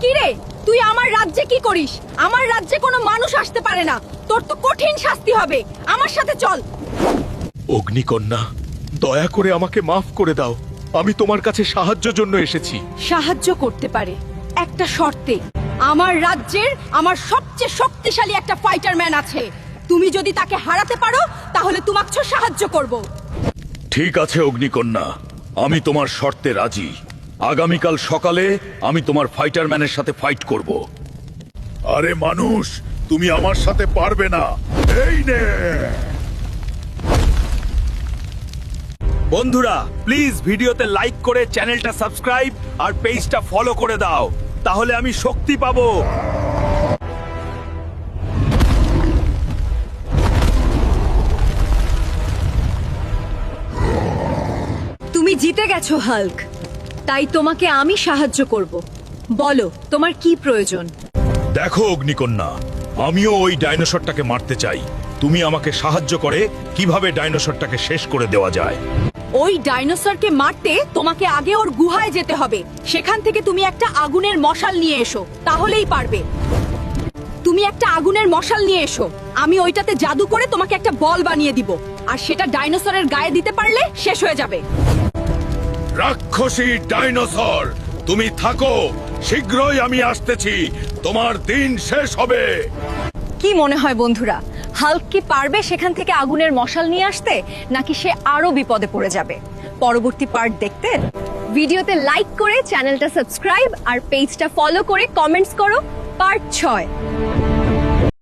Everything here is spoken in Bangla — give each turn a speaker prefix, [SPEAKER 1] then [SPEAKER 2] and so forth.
[SPEAKER 1] কি রে, তুই আমার রাজ্যে কি করিস? আমার রাজ্যে কোনো মানুষ আসতে পারে না। তোর তো কঠিন শাস্তি হবে। আমার সাথে চল।
[SPEAKER 2] অগ্নিকন্যা, দয়া করে আমাকে মাফ করে দাও। আমি তোমার কাছে সাহায্যের জন্য এসেছি।
[SPEAKER 1] সাহায্য করতে পারে একটা শর্তে। আমার রাজ্যের আমার সবচেয়ে শক্তিশালী একটা ফাইটার ম্যান আছে। তুমি যদি তাকে হারাতে পারো তাহলে তোমাকে সাহায্য করব।
[SPEAKER 2] ঠিক আছে অগ্নিকন্যা, আমি তোমার শর্তে রাজি। আগামীকাল সকালে আমি তোমার ফাইটার ম্যানের সাথে ফাইট করব। আরে মানুষ, তুমি আমার সাথে পারবে না। এই নে। বন্ধুরা, প্লিজ ভিডিওতে লাইক করে চ্যানেলটা সাবস্ক্রাইব আর পেজটা ফলো করে দাও, তাহলে আমি শক্তি পাবো।
[SPEAKER 1] তুমি জিতে গেছো হাল্ক, তাই তোমাকে আমি সাহায্য করব। বলো তোমার কি প্রয়োজন?
[SPEAKER 2] দেখো অগ্নিকন্যা, আমিও ওই ডাইনোসরটাকে মারতে চাই। তুমি আমাকে সাহায্য করে কিভাবে ডাইনোসরটাকে শেষ করে দেওয়া যায়।
[SPEAKER 1] ওই ডাইনোসরকে মারতে তোমাকে আগে ওর গুহায় যেতে হবে। সেখান থেকে তুমি একটা আগুনের মশাল নিয়ে এসো, তাহলেই পারবে। তুমি একটা আগুনের মশাল নিয়ে এসো। আমি ওইটাতে জাদু করে তোমাকে একটা বল বানিয়ে দিব, আর সেটা ডাইনোসরের গায়ে দিতে পারলে শেষ হয়ে যাবে।
[SPEAKER 2] রাক্ষসী ডাইনোসর, তুমি থাকো, শীঘ্রই আমি আসতেছি। তোমার দিন শেষ হবে।
[SPEAKER 1] কি মনে হয় বন্ধুরা, হাল্ক কি পারবে সেখান থেকে আগুনের মশাল নিয়ে আসতে, নাকি সে আরো বিপদে পড়ে যাবে? পরবর্তী পার্ট দেখতে ভিডিওতে লাইক করে চ্যানেলটা সাবস্ক্রাইব আর পেজটা ফলো করে কমেন্টস করো পার্ট 6।